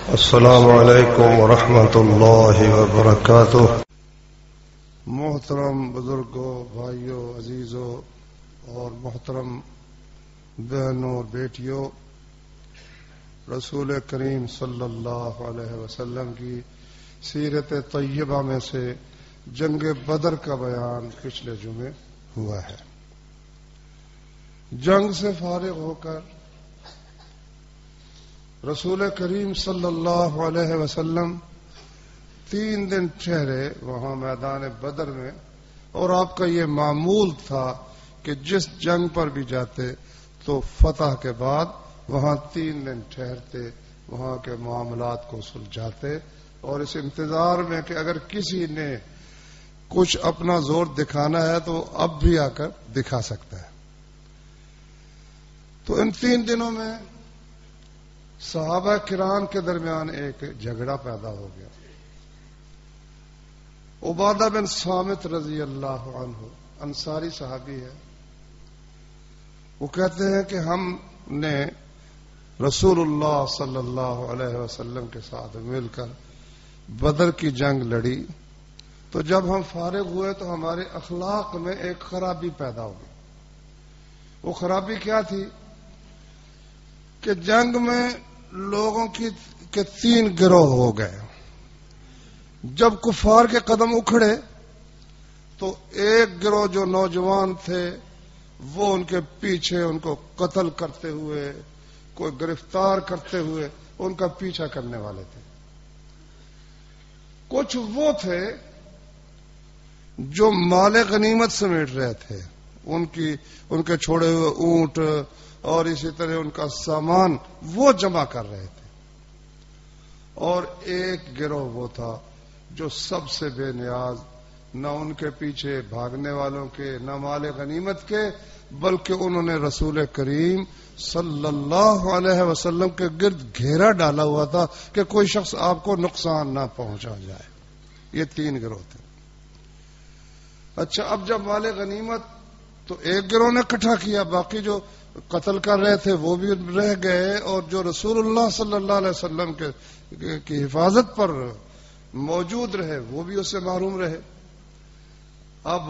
السلام علیکم ورحمۃ اللہ وبرکاتہ۔ محترم بزرگوں، بھائیوں، عزیزوں اور محترم بہنوں اور بیٹیوں، رسول کریم صلی اللہ علیہ وسلم کی سیرت طیبہ میں سے جنگ بدر کا بیان پچھلے جمعے ہوا ہے۔ جنگ سے فارغ ہو کر رسول کریم صلی اللہ علیہ وسلم 3 دن ٹھہرے وہاں میدان بدر میں، اور آپ کا یہ معمول تھا کہ جس جنگ پر بھی جاتے تو فتح کے بعد وہاں 3 دن ٹھہرتے، وہاں کے معاملات کو سلجھاتے، اور اس انتظار میں کہ اگر کسی نے کچھ اپنا زور دکھانا ہے تو اب بھی آ کر دکھا سکتا ہے۔ تو ان 3 دنوں میں صحابہ کرام کے درمیان ایک جھگڑا پیدا ہو گیا۔ عبادہ بن صامت رضی اللہ عنہ انصاری صحابی ہے، وہ کہتے ہیں کہ ہم نے رسول اللہ صلی اللہ علیہ وسلم کے ساتھ مل کر بدر کی جنگ لڑی، تو جب ہم فارغ ہوئے تو ہمارے اخلاق میں ایک خرابی پیدا ہو گئی۔ وہ خرابی کیا تھی کہ جنگ میں لوگوں کے 3 گروہ ہو گئے۔ جب کفار کے قدم اکھڑے تو ایک گروہ جو نوجوان تھے وہ ان کے پیچھے ان کو قتل کرتے ہوئے، کوئی گرفتار کرتے ہوئے ان کا پیچھا کرنے والے تھے۔ کچھ وہ تھے جو مال غنیمت سمیٹ رہے تھے، ان کے چھوڑے ہوئے اونٹ اور اسی طرح ان کا سامان وہ جمع کر رہے تھے، اور ایک گروہ وہ تھا جو سب سے بے نیاز، نہ ان کے پیچھے بھاگنے والوں کے، نہ مال غنیمت کے، بلکہ انہوں نے رسول کریم صلی اللہ علیہ وسلم کے گرد گھیرا ڈالا ہوا تھا کہ کوئی شخص آپ کو نقصان نہ پہنچا جائے۔ یہ 3 گروہ تھے۔ اچھا، اب جب مال غنیمت تو ایک گروہ نے اکٹھا کیا، باقی جو قتل کر رہے تھے وہ بھی رہ گئے، اور جو رسول اللہ صلی اللہ علیہ وسلم کی حفاظت پر موجود رہے وہ بھی اس سے محروم رہے۔ اب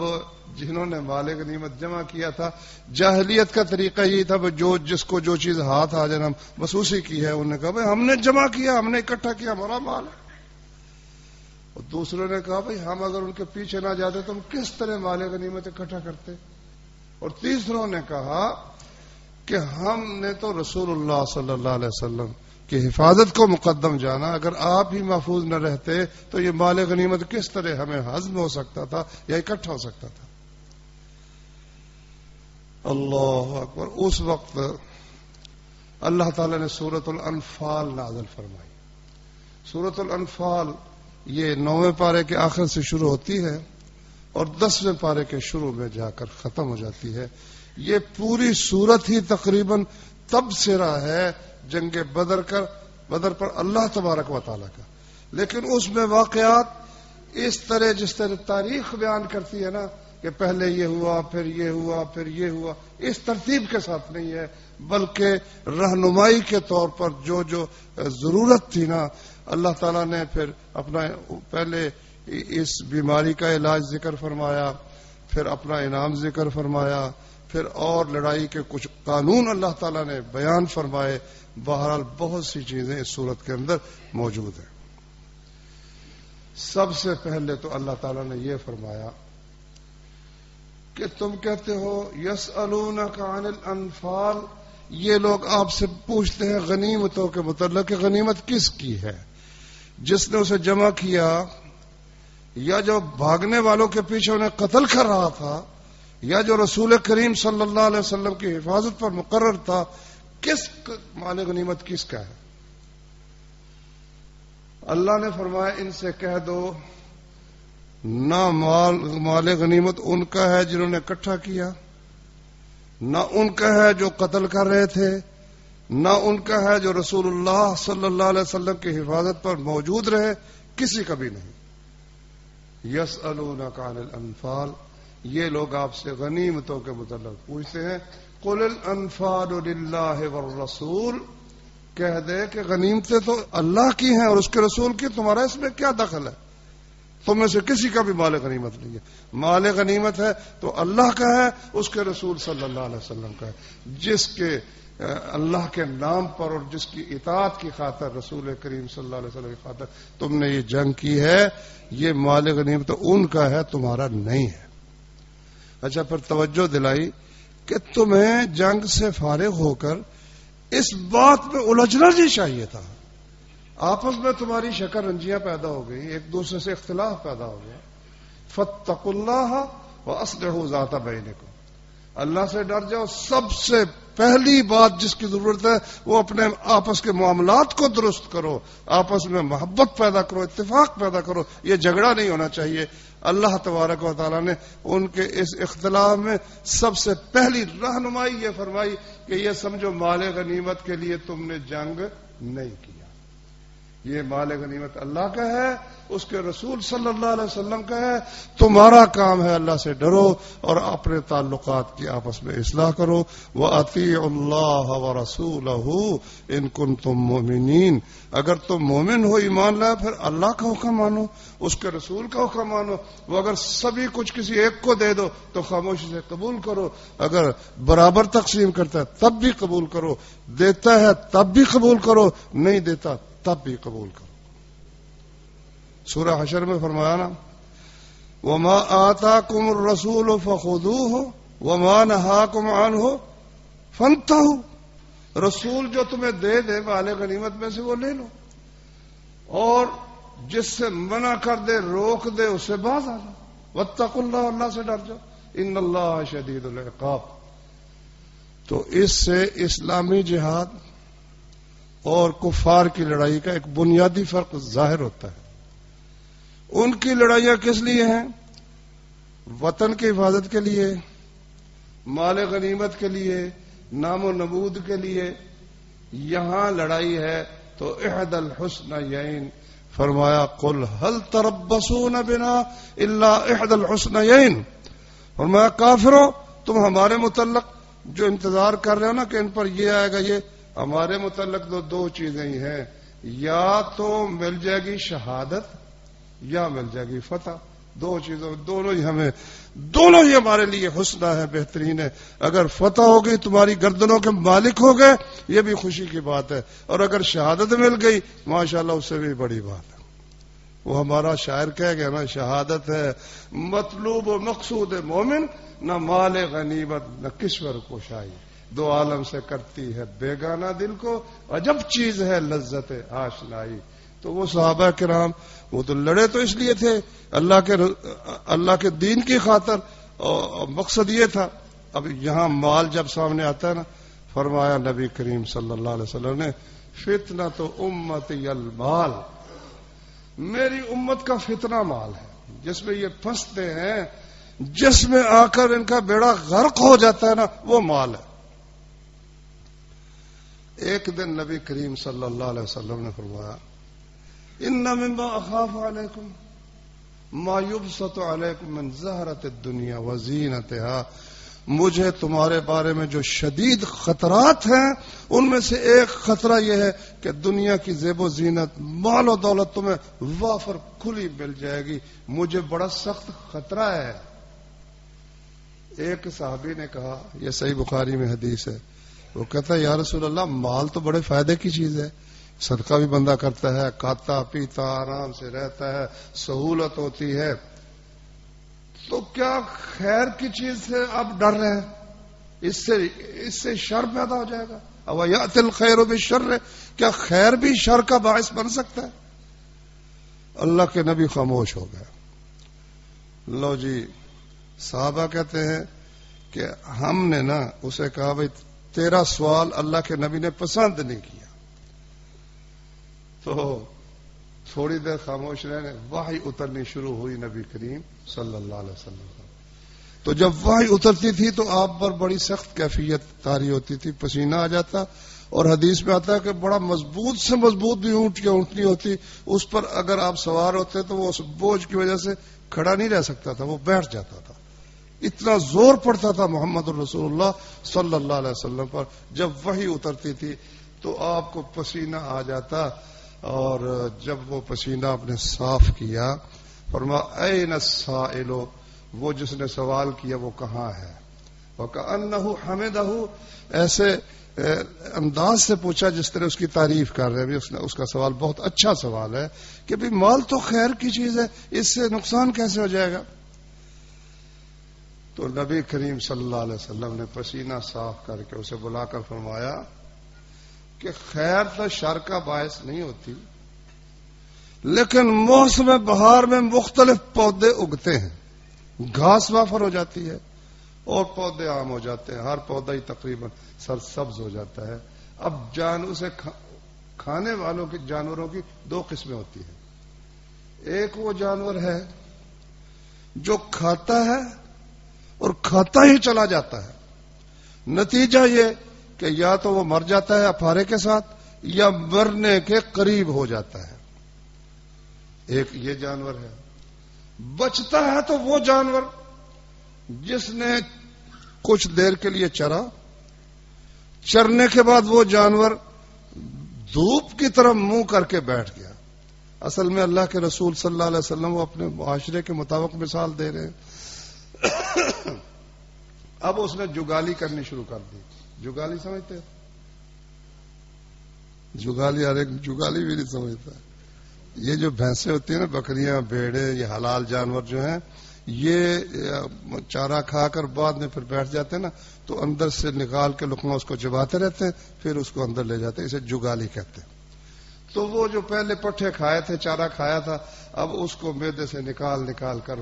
جنہوں نے مال غنیمت جمع کیا تھا، جاہلیت کا طریقہ یہی تھا جو جس کو جو چیز ہاتھ آ جائے ہم بس اسی کی ہے، انہوں نے کہا بھائی ہم نے جمع کیا، ہم نے اکٹھا کیا، ہمارا مال ہے۔ اور دوسروں نے کہا بھائی ہم اگر ان کے پیچھے نہ جاتے تو ہم کس طرح مال غنیمت اکٹھا کرتے۔ اور تیسروں نے کہا کہ ہم نے تو رسول اللہ صلی اللہ علیہ وسلم کی حفاظت کو مقدم جانا، اگر آپ ہی محفوظ نہ رہتے تو یہ مال غنیمت کس طرح ہمیں ہضم ہو سکتا تھا یا اکٹھا ہو سکتا تھا۔ اللہ اکبر۔ اس وقت اللہ تعالی نے سورۃ الانفال نازل فرمائی۔ سورۃ الانفال یہ 9ویں پارے کے آخر سے شروع ہوتی ہے اور 10ویں پارے کے شروع میں جا کر ختم ہو جاتی ہے۔ یہ پوری سورت ہی تقریباً تبصرہ ہے جنگ بدر پر اللہ تبارک و تعالیٰ کا، لیکن اس میں واقعات اس طرح جس طرح تاریخ بیان کرتی ہے نا کہ پہلے یہ ہوا، پھر یہ ہوا، پھر یہ ہوا، اس ترتیب کے ساتھ نہیں ہے، بلکہ رہنمائی کے طور پر جو ضرورت تھی نا، اللہ تعالیٰ نے پھر اپنا پہلے اس بیماری کا علاج ذکر فرمایا، پھر اپنا انعام ذکر فرمایا، پھر اور لڑائی کے کچھ قانون اللہ تعالیٰ نے بیان فرمائے۔ بہرحال بہت سی چیزیں اس صورت کے اندر موجود ہیں۔ سب سے پہلے تو اللہ تعالیٰ نے یہ فرمایا کہ تم کہتے ہو یسألونک عن الانفال، یہ لوگ آپ سے پوچھتے ہیں غنیمتوں کے متعلق کہ غنیمت کس کی ہے، جس نے اسے جمع کیا یا جو بھاگنے والوں کے پیچھے انہیں قتل کر رہا تھا یا جو رسول کریم صلی اللہ علیہ وسلم کی حفاظت پر مقرر تھا، کس مال غنیمت کس کا ہے؟ اللہ نے فرمایا ان سے کہہ دو نہ مال غنیمت ان کا ہے جنہوں نے اکٹھا کیا، نہ ان کا ہے جو قتل کر رہے تھے، نہ ان کا ہے جو رسول اللہ صلی اللہ علیہ وسلم کی حفاظت پر موجود رہے، کسی کا بھی نہیں۔ یسألونک عن الانفال، یہ لوگ آپ سے غنیمتوں کے متعلق پوچھتے ہیں۔ قل الانفال للہ والرسول، کہہ دے کہ غنیمتیں تو اللہ کی ہیں اور اس کے رسول کی، تمہارا اس میں کیا دخل ہے؟ تم میں سے کسی کا بھی مال غنیمت نہیں ہے. مال غنیمت ہے تو اللہ کا ہے، اس کے رسول صلی اللہ علیہ وسلم کا ہے. جس کے اللہ کے نام پر اور جس کی اطاعت کی خاطر، رسول کریم صلی اللہ علیہ وسلم کی خاطر تم نے یہ جنگ کی ہے، یہ مال غنیمت ان کا ہے، تمہارا نہیں ہے. اچھا، پھر توجہ دلائی کہ تمہیں جنگ سے فارغ ہو کر اس بات میں الجھنا نہیں چاہیے تھا. آپس میں تمہاری شکر رنجیاں پیدا ہو گئی، ایک دوسرے سے اختلاف پیدا ہو گیا. فاتقوا اللہ واصلحوا ذات بینکم، اللہ سے ڈر جاؤ. سب سے پہلی بات جس کی ضرورت ہے وہ اپنے آپس کے معاملات کو درست کرو، آپس میں محبت پیدا کرو، اتفاق پیدا کرو. یہ جھگڑا نہیں ہونا چاہیے. اللہ تبارک و تعالیٰ نے ان کے اس اختلاف میں سب سے پہلی رہنمائی یہ فرمائی کہ یہ سمجھو مال غنیمت کے لیے تم نے جنگ نہیں کیا. یہ مال غنیمت اللہ کا ہے، اس کے رسول صلی اللہ علیہ وسلم کا ہے. تمہارا کام ہے اللہ سے ڈرو اور اپنے تعلقات کی آپس میں اصلاح کرو. وَأَطِيعُوا اللَّهَ وَرَسُولَهُ إِن كُنتُم مُؤْمِنِينَ، اگر تم مومن ہو، ایمان لائے، پھر اللہ کا حکم مانو، اس کے رسول کا حکم مانو. وہ اگر سبھی کچھ کسی ایک کو دے دو تو خاموشی سے قبول کرو، اگر برابر تقسیم کرتا ہے تب بھی قبول کرو، دیتا ہے تب بھی قبول کرو، نہیں دیتا تب بھی قبول کرو. سورہ حشر میں فرمایا نا، وَمَا آتَاكُمُ الرَّسُولُ فَخُذُوهُ وَمَا نَهَاكُمْ عَنْهُ فَانْتَهُوا، رسول جو تمہیں دے مال غنیمت میں سے وہ لے لو، اور جس سے منع کر دے، روک دے، اس سے باز آ جاؤ. وَاتَّقُوا اللَّهَ، اللہ سے ڈر جاؤ. إِنَّ اللَّهَ شَدِيدُ الْعِقَابِ. تو اس سے اسلامی جہاد اور کفار کی لڑائی کا ایک بنیادی فرق ظاہر ہوتا ہے. ان کی لڑائیاں کس لیے ہیں؟ وطن کی حفاظت کے لیے، مال غنیمت کے لیے، نام و نمود کے لیے. یہاں لڑائی ہے تو احد الحسنیین، فرمایا قل هل تربصون بنا الا احد الحسنیین. فرمایا کافروں، تم ہمارے متعلق جو انتظار کر رہے ہو نا کہ ان پر یہ آئے گا، یہ ہمارے متعلق تو دو چیزیں ہی ہیں، یا تو مل جائے گی شہادت یا مل جائے گی فتح. دو چیزوں، دونوں ہی ہمارے لیے حسنہ ہے، بہترین ہے. اگر فتح ہو گئی، تمہاری گردنوں کے مالک ہو گئے، یہ بھی خوشی کی بات ہے، اور اگر شہادت مل گئی ماشاءاللہ اس سے بھی بڑی بات ہے. وہ ہمارا شاعر کہہ گیا نا، شہادت ہے مطلوب و مقصود مومن، نہ مال غنیمت نہ کشور کوشائی. دو عالم سے کرتی ہے بیگانہ دل کو، عجب چیز ہے لذت آشنائی. تو وہ صحابہ کرام وہ تو لڑے تو اس لیے تھے اللہ کے دین کی خاطر، اور مقصد یہ تھا. اب یہاں مال جب سامنے آتا ہے نا، فرمایا نبی کریم صلی اللہ علیہ وسلم نے، فتنۃ امتی المال، میری امت کا فتنہ مال ہے. جس میں یہ پھنستے ہیں، جس میں آ کر ان کا بیڑا غرق ہو جاتا ہے نا، وہ مال ہے. ایک دن نبی کریم صلی اللہ علیہ وسلم نے فرمایا، ان مما اخاف علیکم ما یبسط علیکم من زہرۃ الدنیا وزینتها، مجھے تمہارے بارے میں جو شدید خطرات ہیں ان میں سے ایک خطرہ یہ ہے کہ دنیا کی زیب و زینت، مال و دولت تمہیں وافر کھلی مل جائے گی، مجھے بڑا سخت خطرہ ہے. ایک صحابی نے کہا، یہ صحیح بخاری میں حدیث ہے، وہ کہتا ہے یا رسول اللہ، مال تو بڑے فائدے کی چیز ہے، صدقہ بھی بندہ کرتا ہے، کھاتا پیتا آرام سے رہتا ہے، سہولت ہوتی ہے، تو کیا خیر کی چیز سے آپ ڈر رہے ہیں؟ اس سے شر پیدا ہو جائے گا. او یأتی الخیر بالشر، کیا خیر بھی شر کا باعث بن سکتا ہے؟ اللہ کے نبی خاموش ہو گئے. لو جی، صحابہ کہتے ہیں کہ ہم نے نا اسے کہا، بھائی تیرا سوال اللہ کے نبی نے پسند نہیں کیا. تو تھوڑی دیر خاموش رہنے، وحی اترنی شروع ہوئی نبی کریم صلی اللہ علیہ وسلم. تو جب وحی اترتی تھی تو آپ پر بڑی سخت کیفیت طاری ہوتی تھی، پسینہ آ جاتا، اور حدیث میں آتا ہے کہ بڑا مضبوط سے مضبوط بھی اونٹ یا اونٹنی ہوتی، اس پر اگر آپ سوار ہوتے تو وہ اس بوجھ کی وجہ سے کھڑا نہیں رہ سکتا تھا، وہ بیٹھ جاتا تھا. اتنا زور پڑتا تھا محمد الرسول اللہ صلی اللہ علیہ وسلم پر جب وحی اترتی تھی. تو آپ کو پسینہ آ جاتا، اور جب وہ پسینہ آپ نے صاف کیا، فرمایا این السائل، وہ جس نے سوال کیا وہ کہاں ہے؟ وَكَأَنَّهُ حَمِدَهُ، ایسے انداز سے پوچھا جس طرح اس کی تعریف کر رہے ہیں. اس کا سوال بہت اچھا سوال ہے کہ بھی مال تو خیر کی چیز ہے، اس سے نقصان کیسے ہو جائے گا؟ تو نبی کریم صلی اللہ علیہ وسلم نے پسینہ صاف کر کے اسے بلا کر فرمایا کہ خیر تو شر کا باعث نہیں ہوتی، لیکن موسم بہار میں مختلف پودے اگتے ہیں، گھاس وافر ہو جاتی ہے اور پودے عام ہو جاتے ہیں، ہر پودا ہی تقریباً سرسبز ہو جاتا ہے. اب اسے کھانے والوں کے جانوروں کی دو قسمیں ہوتی ہیں. ایک وہ جانور ہے جو کھاتا ہے اور کھاتا ہی چلا جاتا ہے، نتیجہ یہ کہ یا تو وہ مر جاتا ہے اپارے کے ساتھ یا مرنے کے قریب ہو جاتا ہے. ایک یہ جانور ہے. بچتا ہے تو وہ جانور جس نے کچھ دیر کے لیے چرنے کے بعد وہ جانور دھوپ کی طرف منہ کر کے بیٹھ گیا. اصل میں اللہ کے رسول صلی اللہ علیہ وسلم وہ اپنے معاشرے کے مطابق مثال دے رہے ہیں. اب اس نے جگالی کرنی شروع کر دی. جگالی سمجھتے ہیں؟ جگالی بھی نہیں سمجھتا. یہ جو بھینسیں ہوتی ہیں نا، بکریاں، بھیڑیں، یہ حلال جانور جو ہیں، یہ چارہ کھا کر بعد میں پھر بیٹھ جاتے ہیں نا، تو اندر سے نکال کے لقمہ اس کو چباتے رہتے ہیں، پھر اس کو اندر لے جاتے ہیں. اسے جگالی کہتے ہیں. تو وہ جو پہلے پٹھے کھائے تھے، چارہ کھایا تھا، اب اس کو معدے سے نکال کر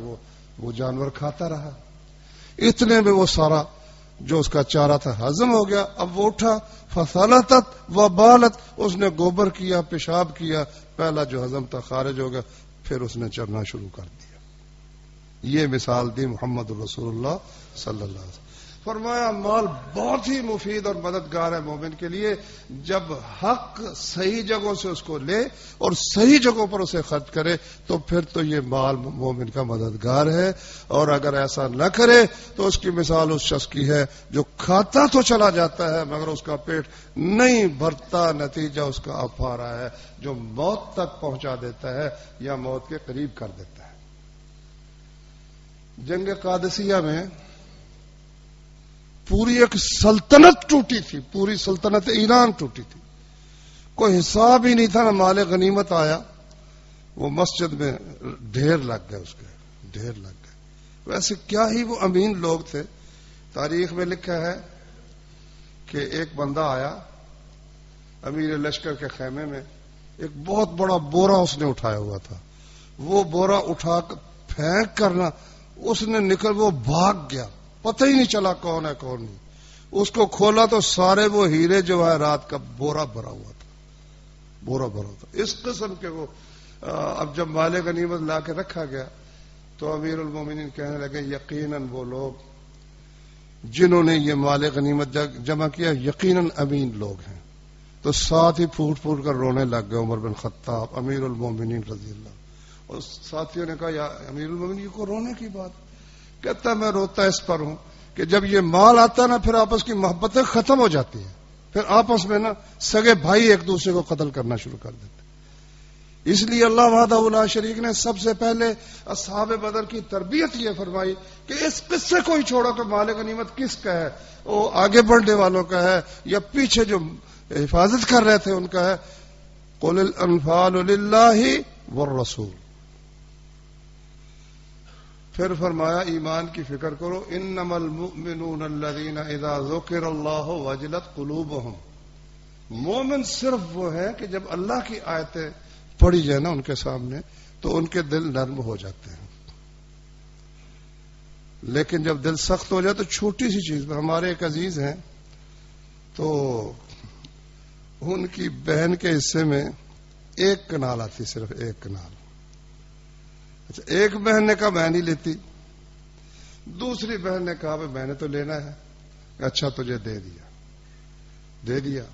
وہ جانور کھاتا رہا. اتنے میں وہ سارا جو اس کا چارہ تھا ہضم ہو گیا. اب وہ اٹھا، فصلتت وبالت، اس نے گوبر کیا، پیشاب کیا، پہلا جو ہضم تھا خارج ہو گیا، پھر اس نے چرنا شروع کر دیا. یہ مثال دی محمد رسول اللہ صلی اللہ علیہ وسلم. فرمایا مال بہت ہی مفید اور مددگار ہے مومن کے لیے جب حق صحیح جگہوں سے اس کو لے اور صحیح جگہوں پر اسے خرچ کرے، تو پھر تو یہ مال مومن کا مددگار ہے. اور اگر ایسا نہ کرے تو اس کی مثال اس شخص کی ہے جو کھاتا تو چلا جاتا ہے مگر اس کا پیٹ نہیں بھرتا، نتیجہ اس کا افارہ ہے جو موت تک پہنچا دیتا ہے یا موت کے قریب کر دیتا ہے. جنگ قادسیہ میں پوری ایک سلطنت ٹوٹی تھی، پوری سلطنت ایران ٹوٹی تھی. کوئی حساب ہی نہیں تھا، نہ مال غنیمت آیا. وہ مسجد میں ڈھیر لگ گئے، اس کے ڈھیر لگ گئے. ویسے کیا ہی وہ امین لوگ تھے. تاریخ میں لکھا ہے کہ ایک بندہ آیا امیر لشکر کے خیمے میں، ایک بہت بڑا بورا اس نے اٹھایا ہوا تھا. وہ بورا اٹھا کر پھینک کرنا اس نے وہ بھاگ گیا، پتہ ہی نہیں چلا کون ہے کون نہیں. اس کو کھولا تو سارے وہ ہیرے جو ہے رات کا بورا بھرا ہوا تھا، بورا بھرا تھا. اس قسم کے وہ اب جب مال غنیمت لا کے رکھا گیا تو امیر المومنین کہنے لگے یقیناً وہ لوگ جنہوں نے یہ مال غنیمت جمع کیا یقیناً امین لوگ ہیں. تو ساتھ ہی پھوٹ پھوٹ کر رونے لگ گئے عمر بن خطاب امیر المومنین رضی اللہ. اور ساتھیوں نے کہا یا امیر المومنین کو رونے کی بات؟ کہتا میں روتا اس پر ہوں کہ جب یہ مال آتا ہے نا پھر آپس کی محبتیں ختم ہو جاتی ہیں، پھر آپس میں نا سگے بھائی ایک دوسرے کو قتل کرنا شروع کر دیتے. اس لیے اللہ وحدہ لا شریک نے سب سے پہلے اصحاب بدر کی تربیت یہ فرمائی کہ اس قصے کو ہی چھوڑو کہ مال غنیمت کس کا ہے، وہ آگے بڑھنے والوں کا ہے یا پیچھے جو حفاظت کر رہے تھے ان کا ہے. قل الانفال للہ والرسول. پھر فرمایا ایمان کی فکر کرو، انما المؤمنون الذین اذا ذکر اللہ وجلت قلوبہم. مومن صرف وہ ہے کہ جب اللہ کی آیتیں پڑھی جائے نا ان کے سامنے تو ان کے دل نرم ہو جاتے ہیں. لیکن جب دل سخت ہو جائے تو چھوٹی سی چیز پر، ہمارے ایک عزیز ہیں تو ان کی بہن کے حصے میں ایک کنال آتی، صرف ایک کنال. اچھا ایک بہن نے کہا میں نہیں لیتی، دوسری بہن نے کہا میں نے تو لینا ہے. اچھا تجھے دے دیا.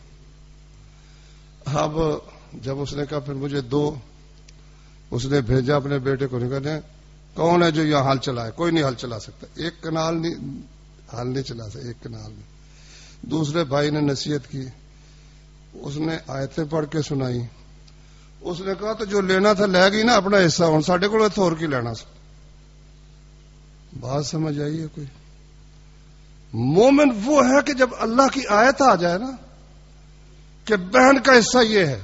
اب جب اس نے کہا پھر مجھے دو، اس نے بھیجا اپنے بیٹے کو، نکلنے کون ہے جو یہاں ہل چلائے؟ کوئی نہیں ہل چلا سکتا، ایک کنال نہیں ہل نہیں چلا سکتا، ایک کنال نہیں. دوسرے بھائی نے نصیحت کی، اس نے آیتیں پڑھ کے سنائی. اس نے کہا تو جو لینا تھا لے گئی نا اپنا حصہ, ہوں ساڈے کول اتھے ہور کی لینا سی. بات سمجھ آئی ہے کوئی؟ مومن وہ ہے کہ جب اللہ کی آیت آ جائے نا کہ بہن کا حصہ یہ ہے,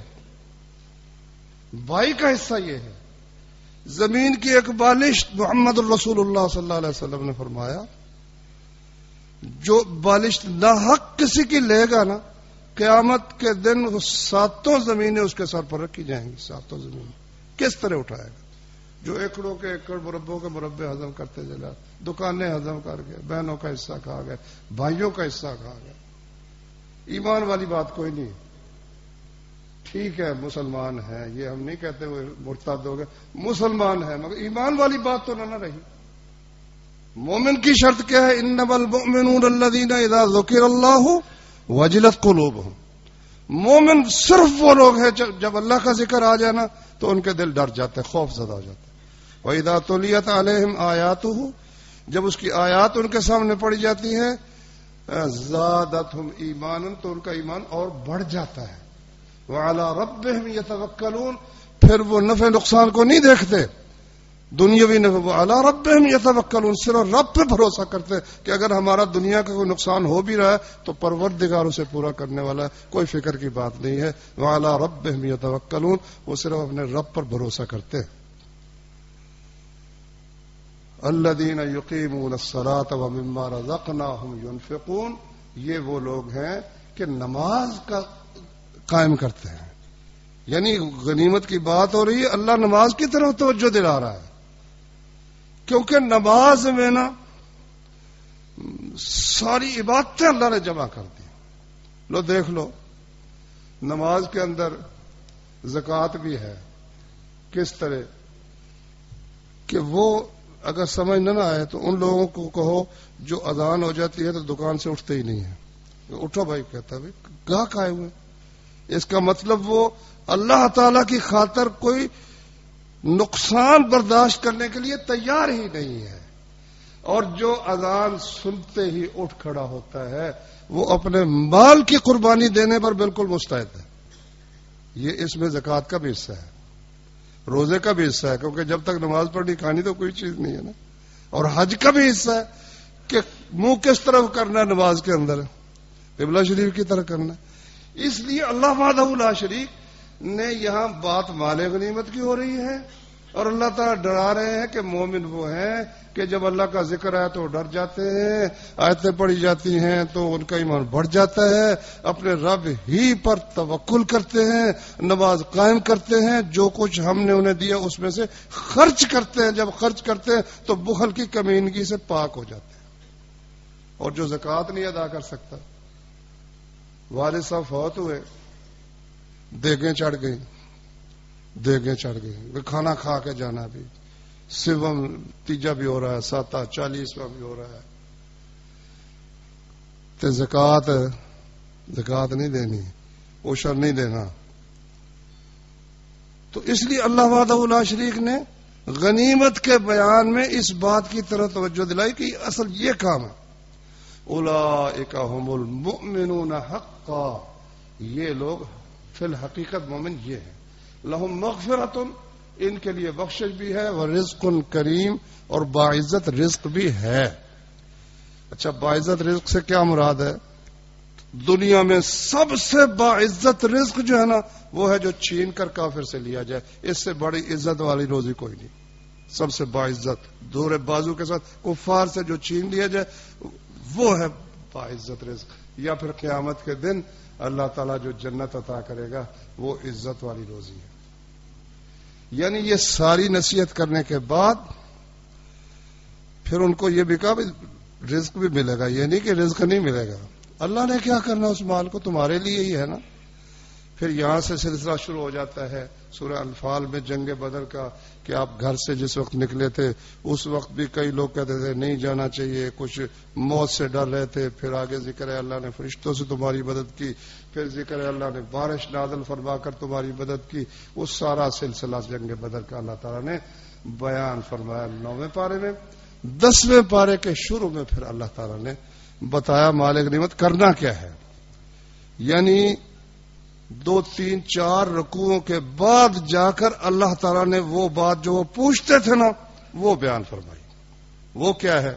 بھائی کا حصہ یہ ہے. زمین کی ایک بالشت محمد الرسول اللہ صلی اللہ علیہ وسلم نے فرمایا جو بالشت ناحق کسی کی لے گا نا, قیامت کے دن وہ 7 زمینیں اس کے سر پر رکھی جائیں گی. 7 زمینیں کس طرح اٹھائے گا؟ جو ایکڑوں کے ایکڑ, مربوں کے مربے ہضم کرتے چلا, دکانیں ہضم کر گئے, بہنوں کا حصہ کھا گئے, بھائیوں کا حصہ کھا گئے. ایمان والی بات کوئی نہیں. ٹھیک ہے مسلمان ہے, یہ ہم نہیں کہتے وہ مرتد ہو گئے, مسلمان ہے, مگر ایمان والی بات تو نہ رہی. مومن کی شرط کیا ہے؟ انما المؤمنون الذین اذا ذکر اللہ وجلت قلوبہم. مومن صرف وہ لوگ ہیں جب اللہ کا ذکر آ جائے نا تو ان کے دل ڈر جاتے, خوف زدہ ہو جاتے. وَإِذَا تُلِيَتْ عَلَيْهِمْ آيَاتُهُ, جب اس کی آیات ان کے سامنے پڑھی جاتی ہیں, زَادَتْهُمْ ایمانا, تو ان کا ایمان اور بڑھ جاتا ہے. وَعَلَى رَبِّهِمْ يَتَوَكَّلُونَ, پھر وہ نفع نقصان کو نہیں دیکھتے, دنیاوی نفع. وَعَلَى رَبِّهِمْ يَتَوَكَّلُونَ, صرف رب پہ بھروسہ کرتے کہ اگر ہمارا دنیا کا کوئی نقصان ہو بھی رہا ہے تو پروردگار اسے پورا کرنے والا ہے, کوئی فکر کی بات نہیں ہے. وَعَلَى رَبِّهِمْ يَتَوَكَّلُونَ, وہ صرف اپنے رب پر بھروسہ کرتے ہیں. الذین یقیمون الصلاۃ ومما رزقناہم ينفقون, یہ وہ لوگ ہیں کہ نماز کا قائم کرتے ہیں. یعنی غنیمت کی بات ہو رہی ہے, اللہ نماز کی طرف توجہ دلا رہا ہے, کیونکہ نماز میں نا ساری عبادتیں اللہ نے جمع کر دی. لو دیکھ لو, نماز کے اندر زکوٰۃ بھی ہے. کس طرح کہ وہ اگر سمجھ نہ آئے تو ان لوگوں کو کہو جو اذان ہو جاتی ہے تو دکان سے اٹھتے ہی نہیں ہیں. اٹھو بھائی, کہتا ہے گاہک آئے ہوئے. اس کا مطلب وہ اللہ تعالی کی خاطر کوئی نقصان برداشت کرنے کے لیے تیار ہی نہیں ہے. اور جو اذان سنتے ہی اٹھ کھڑا ہوتا ہے وہ اپنے مال کی قربانی دینے پر بالکل مستعد ہے. یہ اس میں زکوٰۃ کا بھی حصہ ہے, روزے کا بھی حصہ ہے, کیونکہ جب تک نماز پڑھنی کھانی تو کوئی چیز نہیں ہے نا. اور حج کا بھی حصہ ہے کہ منہ کس طرف کرنا ہے نماز کے اندر, قبلہ شریف کی طرف کرنا. اس لیے اللہ وحدہ لا شریک نے یہاں بات مال غنیمت کی ہو رہی ہے, اور اللہ تعالیٰ ڈرا رہے ہیں کہ مومن وہ ہیں کہ جب اللہ کا ذکر آئے تو ڈر جاتے ہیں, آیتیں پڑھی جاتی ہیں تو ان کا ایمان بڑھ جاتا ہے, اپنے رب ہی پر توکل کرتے ہیں, نماز قائم کرتے ہیں, جو کچھ ہم نے انہیں دیا اس میں سے خرچ کرتے ہیں. جب خرچ کرتے ہیں تو بخل کی کمینگی سے پاک ہو جاتے ہیں. اور جو زکوٰۃ نہیں ادا کر سکتا, والد صاحب فوت ہوئے, دیگیں چڑھ گئی, کھانا کھا کے جانا بھی, سوم تیجا بھی ہو رہا ہے, 7 40واں بھی ہو رہا ہے, تو زکوٰۃ نہیں دینی, عشر نہیں دینا. تو اس لیے اللہ وحدہ لا شریک نے غنیمت کے بیان میں اس بات کی طرف توجہ دلائی کہ اصل یہ کام ہے. اولئک هم المؤمنون حقا, یہ لوگ فی الحقیقت مومن یہ ہیں. لہم مغفرۃ, ان کے لیے بخشش بھی ہے, ورزق کریم, اور باعزت رزق بھی ہے. اچھا, باعزت رزق سے کیا مراد ہے؟ دنیا میں سب سے باعزت رزق جو ہے نا وہ ہے جو چھین کر کافر سے لیا جائے. اس سے بڑی عزت والی روزی کوئی نہیں. سب سے باعزت دور بازو کے ساتھ کفار سے جو چھین لیا جائے وہ ہے باعزت رزق. یا پھر قیامت کے دن اللہ تعالیٰ جو جنت عطا کرے گا وہ عزت والی روزی ہے. یعنی یہ ساری نصیحت کرنے کے بعد پھر ان کو یہ بھی کہا رزق بھی ملے گا, یہ نہیں کہ رزق نہیں ملے گا. اللہ نے کیا کرنا اس مال کو, تمہارے لیے ہی ہے نا. پھر یہاں سے سلسلہ شروع ہو جاتا ہے سورہ انفال میں جنگ بدر کا, کہ آپ گھر سے جس وقت نکلے تھے اس وقت بھی کئی لوگ کہتے تھے نہیں جانا چاہیے, کچھ موت سے ڈر رہے تھے. پھر آگے ذکر ہے اللہ نے فرشتوں سے تمہاری مدد کی, پھر ذکر ہے اللہ نے بارش نازل فرما کر تمہاری مدد کی. اس سارا سلسلہ جنگ بدر کا اللہ تعالیٰ نے بیان فرمایا 9ویں پارے میں. 10ویں پارے کے شروع میں پھر اللہ تعالیٰ نے بتایا مال غنیمت کرنا کیا ہے. یعنی 2 3 4 رکوعوں کے بعد جا کر اللہ تعالیٰ نے وہ بات جو وہ پوچھتے تھے نا وہ بیان فرمائی. وہ کیا ہے؟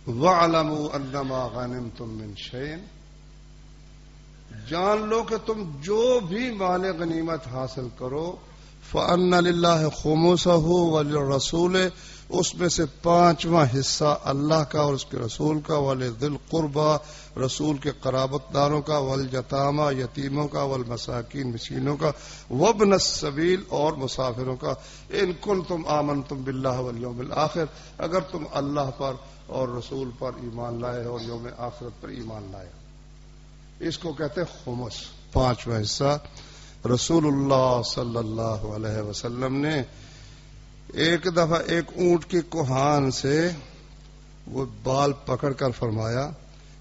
وَاعْلَمُوا أَنَّمَا غَنِمْتُم مِّن شَيْءٍ، جان لو کہ تم جو بھی مال غنیمت حاصل کرو فَأَنَّ لِلَّهِ خُمُسَهُ وَلِلرَّسُولِ، اس میں سے 5واں حصہ اللہ کا اور اس کے رسول کا، وَلِذِي الْقُرْبَى رسول کے قرابت داروں کا، وَالْيَتَامَى یتیموں کا، وَالْمَسَاکِین مسکینوں کا، وَابْنَ السَّبِیل اور مسافروں کا، إِن كُنتُمْ آمَنْتُمْ بِاللَّهِ وَالْيَوْمِ الْآخِرِ، اگر تم اللہ پر اور رسول پر ایمان لائے اور یوم آخرت پر ایمان لائے. اس کو کہتے ہیں خمس، 5واں حصہ. رسول اللہ صلی اللہ علیہ وسلم نے ایک دفعہ ایک اونٹ کی کوہان سے وہ بال پکڑ کر فرمایا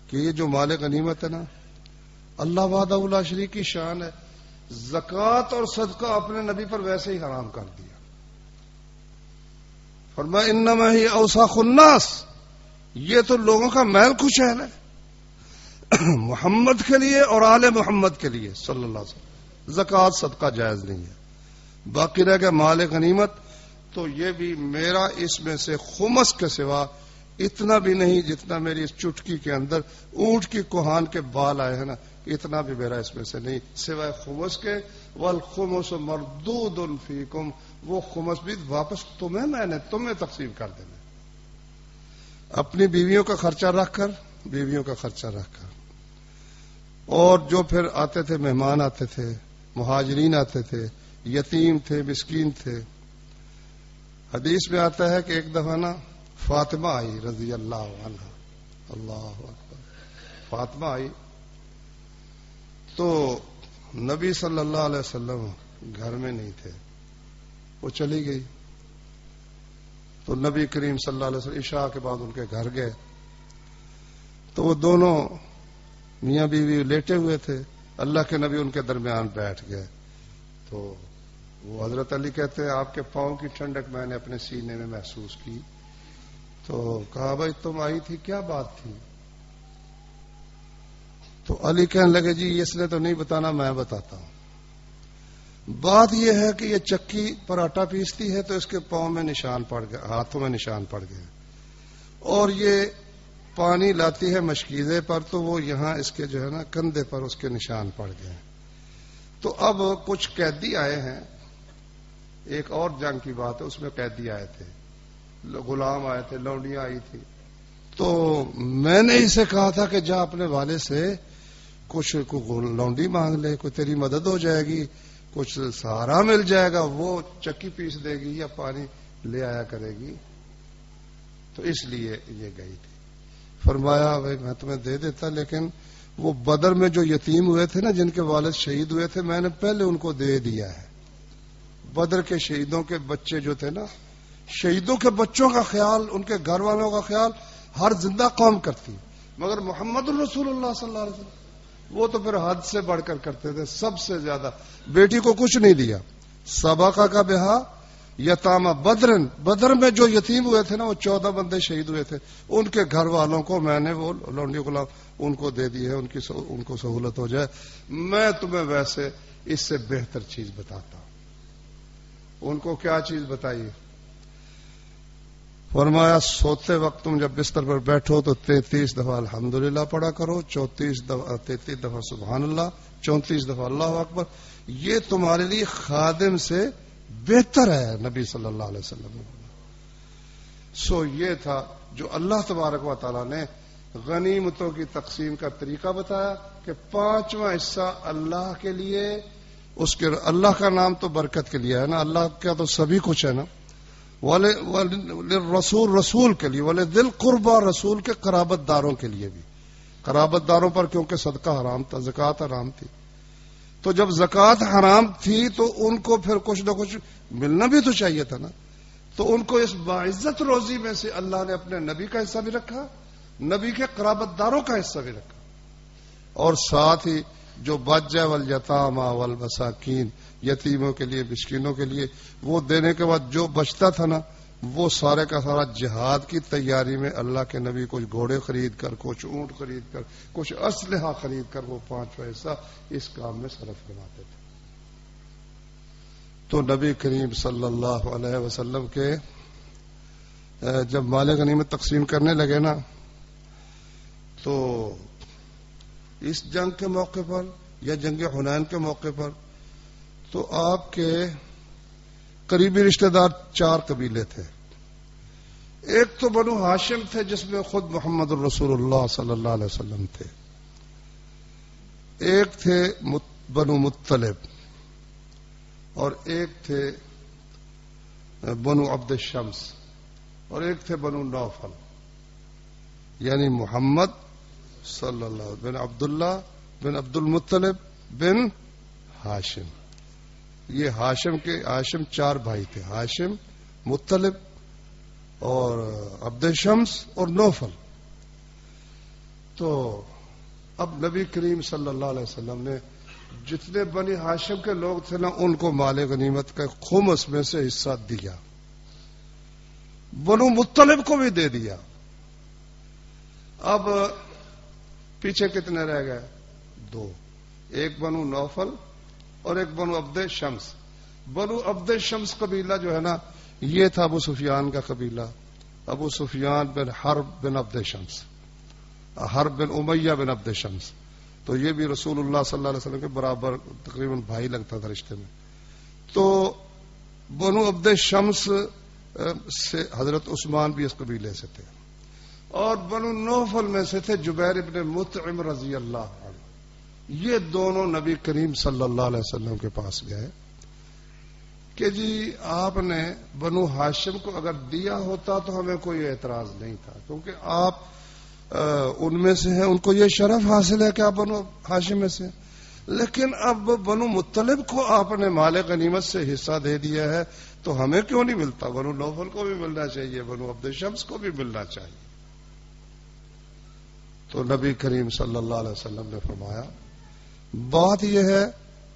کہ یہ جو مال غنیمت ہے نا اللہ وحدہ لا شریک کی شان ہے، زکوٰۃ اور صدقہ اپنے نبی پر ویسے ہی حرام کر دیا. فرمایا انما ہی اوساخ الناس، یہ تو لوگوں کا میل کچیل ہے محمد کے لیے اور آل محمد کے لیے صلی اللہ علیہ وسلم. زکوٰۃ صدقہ جائز نہیں ہے. باقی رہ گیا مال غنیمت، تو یہ بھی میرا اس میں سے خمس کے سوا اتنا بھی نہیں جتنا میری اس چٹکی کے اندر اونٹ کی کوہان کے بال آئے ہیں نا، اتنا بھی میرا اس میں سے نہیں سوائے خمس کے. والخمس مردود فیکم، وہ خمس بھی واپس میں نے تمہیں تقسیم کر دینا. اپنی بیویوں کا خرچہ رکھ کر اور جو پھر آتے تھے مہمان آتے تھے، مہاجرین آتے تھے، یتیم تھے، مسکین تھے. حدیث میں آتا ہے کہ ایک دفعہ نا فاطمہ آئی رضی اللہ عنہا، اللہ اکبر، فاطمہ آئی تو نبی صلی اللہ علیہ وسلم گھر میں نہیں تھے، وہ چلی گئی. تو نبی کریم صلی اللہ علیہ وسلم عشاء کے بعد ان کے گھر گئے تو وہ دونوں میاں بیوی لیٹے ہوئے تھے. اللہ کے نبی ان کے درمیان بیٹھ گئے تو وہ حضرت علی کہتے ہیں آپ کے پاؤں کی ٹھنڈک میں نے اپنے سینے میں محسوس کی. تو کہا بھائی تم آئی تھی کیا بات تھی؟ تو علی کہنے لگے جی اس نے تو نہیں بتانا، میں بتاتا ہوں. بات یہ ہے کہ یہ چکی پر آٹا پیستی ہے تو اس کے پاؤں میں نشان پڑ گئے، ہاتھوں میں نشان پڑ گئے، اور یہ پانی لاتی ہے مشکیزے پر تو وہ یہاں اس کے جو ہے نا کندھے پر اس کے نشان پڑ گئے. تو اب کچھ قیدی آئے ہیں، ایک اور جنگ کی بات ہے، اس میں قیدی آئے تھے، غلام آئے تھے، لونڈیاں آئی تھی. تو میں نے اسے کہا تھا کہ جا اپنے والے سے کچھ لونڈی مانگ لے، کوئی تیری مدد ہو جائے گی، کچھ سہارا مل جائے گا، وہ چکی پیس دے گی یا پانی لے آیا کرے گی. تو اس لیے یہ گئی تھی. فرمایا بھائی میں تمہیں دے دیتا، لیکن وہ بدر میں جو یتیم ہوئے تھے نا جن کے والد شہید ہوئے تھے میں نے پہلے ان کو دے دیا ہے. بدر کے شہیدوں کے بچے جو تھے نا، شہیدوں کے بچوں کا خیال، ان کے گھر والوں کا خیال ہر زندہ قوم کرتی، مگر محمد الرسول اللہ صلی اللہ علیہ وسلم وہ تو پھر حد سے بڑھ کر کرتے تھے. سب سے زیادہ بیٹی کو کچھ نہیں دیا. سبقہ کا بہا یتامہ بدر میں جو یتیم ہوئے تھے نا وہ 14 بندے شہید ہوئے تھے، ان کے گھر والوں کو میں نے وہ لونڈی غلام ان کو دے دی ہے، ان کو سہولت ہو جائے. میں تمہیں ویسے اس سے بہتر چیز بتاتا ہوں. ان کو کیا چیز بتائی؟ فرمایا سوتے وقت تم جب بستر پر بیٹھو تو 33 دفعہ الحمدللہ پڑھا کرو، 33 دفعہ سبحان اللہ، 34 دفعہ اللہ اکبر. یہ تمہارے لیے خادم سے بہتر ہے، نبی صلی اللہ علیہ وسلم نے بولا. یہ تھا جو اللہ تبارک و تعالی نے غنیمتوں کی تقسیم کا طریقہ بتایا کہ 5واں حصہ اللہ کے لیے، اس کے اللہ کا نام تو برکت کے لیے ہے نا، اللہ کا تو سبھی کچھ ہے نا. رسول کے لیے، وَلِذِي الْقُرْبَى رسول کے قرابت داروں کے لیے بھی. قرابت داروں پر کیونکہ صدقہ حرام تھا، زکوٰۃ حرام تھی، تو جب زکوٰۃ حرام تھی تو ان کو پھر کچھ نہ کچھ ملنا بھی تو چاہیے تھا نا. تو ان کو اس باعزت روزی میں سے اللہ نے اپنے نبی کا حصہ بھی رکھا، نبی کے قرابت داروں کا حصہ بھی رکھا، اور ساتھ ہی جو بچ جائے والیتامی والمساکین، یتیموں کے لیے، مسکینوں کے لیے، وہ دینے کے بعد جو بچتا تھا نا وہ سارے کا سارا جہاد کی تیاری میں اللہ کے نبی کچھ گھوڑے خرید کر، کچھ اونٹ خرید کر، کچھ اسلحہ خرید کر وہ 5واں حصہ اس کام میں صرف کرواتے تھے۔ تو نبی کریم صلی اللہ علیہ وسلم کے جب مال غنیمت تقسیم کرنے لگے نا، تو اس جنگ کے موقع پر یا جنگ حنین کے موقع پر تو آپ کے قریبی رشتہ دار 4 قبیلے تھے۔ ایک تو بنو ہاشم تھے جس میں خود محمد الرسول اللہ صلی اللہ علیہ وسلم تھے، ایک تھے بنو مطلب، اور ایک تھے بنو عبد الشمس، اور ایک تھے بنو نوفل، یعنی محمد صلی اللہ علیہ بن عبداللہ بن عبد المطلب بن ہاشم۔ یہ ہاشم 4 بھائی تھے، ہاشم، مطلب اور عبد الشمس اور نوفل۔ تو اب نبی کریم صلی اللہ علیہ وسلم نے جتنے بنی ہاشم کے لوگ تھے نا، ان کو مال غنیمت کا خمس میں سے حصہ دیا، بنو مطلب کو بھی دے دیا۔ اب پیچھے کتنے رہ گئے؟ 2، ایک بنو نوفل اور ایک بنو عبد شمس۔ بنو عبد شمس قبیلہ جو ہے نا، یہ تھا ابو سفیان کا قبیلہ، ابو سفیان بن حرب بن عبد شمس، حرب بن امیہ بن عبد شمس۔ تو یہ بھی رسول اللہ صلی اللہ علیہ وسلم کے برابر تقریباً بھائی لگتا تھا رشتے میں۔ تو بنو عبد شمس سے حضرت عثمان بھی اس قبیلے سے تھے، اور بنو نوفل میں سے تھے جبیر ابن مطعم رضی اللہ عنہ۔ یہ دونوں نبی کریم صلی اللہ علیہ وسلم کے پاس گئے کہ جی آپ نے بنو ہاشم کو اگر دیا ہوتا تو ہمیں کوئی اعتراض نہیں تھا، کیونکہ آپ ان میں سے ہیں، ان کو یہ شرف حاصل ہے کہ آپ بنو ہاشم میں سے، لیکن اب بنو مطلب کو آپ نے مال غنیمت سے حصہ دے دیا ہے تو ہمیں کیوں نہیں ملتا؟ بنو نوفل کو بھی ملنا چاہیے، بنو عبد شمس کو بھی ملنا چاہیے۔ تو نبی کریم صلی اللہ علیہ وسلم نے فرمایا بات یہ ہے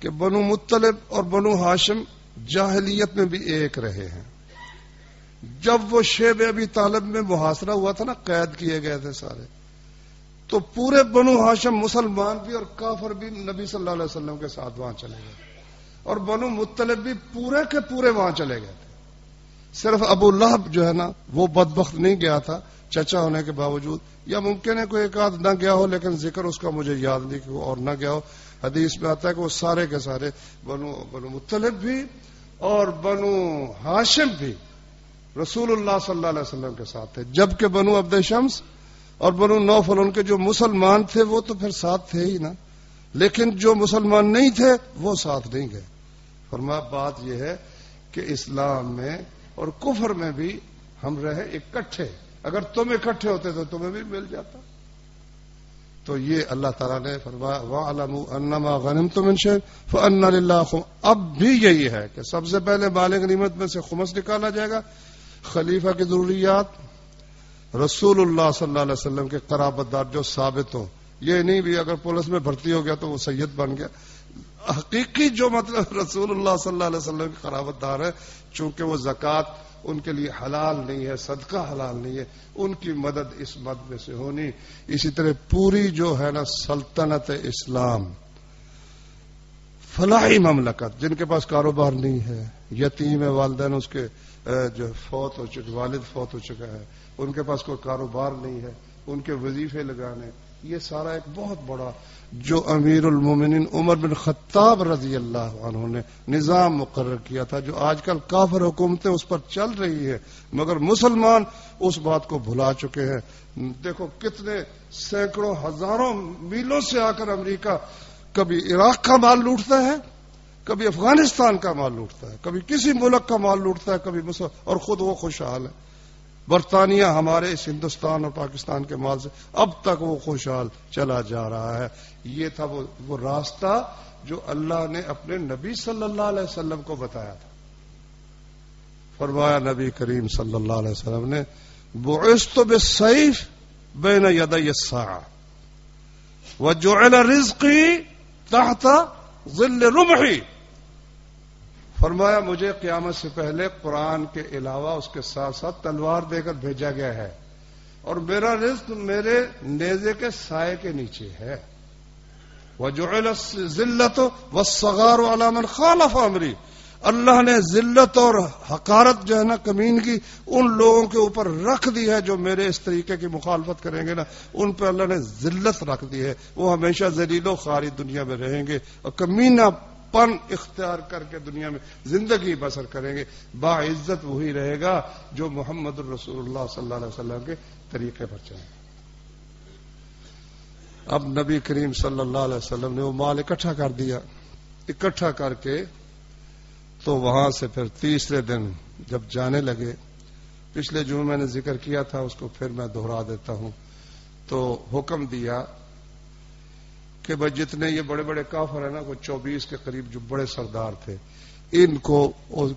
کہ بنو مطلب اور بنو ہاشم جاہلیت میں بھی ایک رہے ہیں۔ جب وہ شیب ابی طالب میں محاصرہ ہوا تھا نا، قید کیے گئے تھے سارے، تو پورے بنو ہاشم مسلمان بھی اور کافر بھی نبی صلی اللہ علیہ وسلم کے ساتھ وہاں چلے گئے، اور بنو مطلب بھی پورے کے پورے وہاں چلے گئے تھے۔ صرف ابو لہب جو ہے نا، وہ بدبخت نہیں گیا تھا چچا ہونے کے باوجود، یا ممکن ہے کوئی ایک آدھ نہ گیا ہو، لیکن ذکر اس کا مجھے یاد نہیں کہ وہ اور نہ گیا ہو۔ حدیث میں آتا ہے کہ وہ سارے کے سارے بنو مطلب بھی اور بنو ہاشم بھی رسول اللہ صلی اللہ علیہ وسلم کے ساتھ تھے، جبکہ بنو عبد شمس اور بنو نوفل ان کے جو مسلمان تھے وہ تو پھر ساتھ تھے ہی نا، لیکن جو مسلمان نہیں تھے وہ ساتھ نہیں گئے۔ فرمایا بات یہ ہے کہ اسلام میں اور کفر میں بھی ہم رہے اکٹھے، اگر تم اکٹھے ہوتے تو تمہیں بھی مل جاتا۔ تو یہ اللہ تعالیٰ نے فرمایا وَاعْلَمُوا أَنَّمَا غَنِمْتُم مِّن شَيْءٍ فَأَنَّ لِلَّهِ، اب بھی یہی ہے کہ سب سے پہلے مال غنیمت میں سے خمس نکالا جائے گا، خلیفہ کی ضروریات، رسول اللہ صلی اللہ علیہ وسلم کے قرابت دار جو ثابت ہوں، یہ نہیں بھی اگر پولیس میں بھرتی ہو گیا تو وہ سید بن گیا، حقیقی جو مطلب رسول اللہ صلی اللہ علیہ وسلم کے قرابت دار ہے، چونکہ وہ زکوٰۃ ان کے لیے حلال نہیں ہے، صدقہ حلال نہیں ہے، ان کی مدد اس مد میں سے ہونی۔ اسی طرح پوری جو ہے نا سلطنت اسلام، فلاحی مملکت، جن کے پاس کاروبار نہیں ہے، یتیم ہے، والدین اس کے جو فوت ہو چکے، والد فوت ہو چکا ہے، ان کے پاس کوئی کاروبار نہیں ہے، ان کے وظیفے لگانے، یہ سارا ایک بہت بڑا جو امیر المومنین عمر بن خطاب رضی اللہ عنہ نے نظام مقرر کیا تھا، جو آج کل کافر حکومتیں اس پر چل رہی ہے، مگر مسلمان اس بات کو بھلا چکے ہیں۔ دیکھو کتنے سینکڑوں ہزاروں میلوں سے آ کر امریکہ کبھی عراق کا مال لوٹتا ہے، کبھی افغانستان کا مال لوٹتا ہے، کبھی کسی ملک کا مال لوٹتا ہے، کبھی اور خود وہ خوشحال ہے۔ برطانیہ ہمارے اس ہندوستان اور پاکستان کے مال سے اب تک وہ خوشحال چلا جا رہا ہے۔ یہ تھا وہ راستہ جو اللہ نے اپنے نبی صلی اللہ علیہ وسلم کو بتایا تھا۔ فرمایا نبی کریم صلی اللہ علیہ وسلم نے بعثت بالسیف بین یدی الساعہ وجعل رزقی تحت ظل رمحی، فرمایا مجھے قیامت سے پہلے قرآن کے علاوہ اس کے ساتھ ساتھ تلوار دے کر بھیجا گیا ہے، اور میرا رزق میرے نیزے کے سائے کے نیچے ہے۔ وَجُعِلَ الذِّلَّةُ وَالصَّغَارُ عَلَى مَنْ خَالَفَ أَمْرِي، اللہ نے ذلت اور حقارت جو ہے نا کمینگی ان لوگوں کے اوپر رکھ دی ہے جو میرے اس طریقے کی مخالفت کریں گے نا، ان پہ اللہ نے ذلت رکھ دی ہے، وہ ہمیشہ ذلیل و خواری دنیا میں رہیں گے اور کمینہ پن اختیار کر کے دنیا میں زندگی بسر کریں گے۔ باعزت وہی رہے گا جو محمد الرسول اللہ صلی اللہ علیہ وسلم کے طریقے پر چلے۔ اب نبی کریم صلی اللہ علیہ وسلم نے وہ مال اکٹھا کر دیا، اکٹھا کر کے تو وہاں سے پھر تیسرے دن جب جانے لگے، پچھلے جمعے میں نے ذکر کیا تھا، اس کو پھر میں دہرا دیتا ہوں، تو حکم دیا کہ بھائی جتنے یہ بڑے بڑے کافر ہیں نا، کوئی 24 کے قریب جو بڑے سردار تھے، ان کو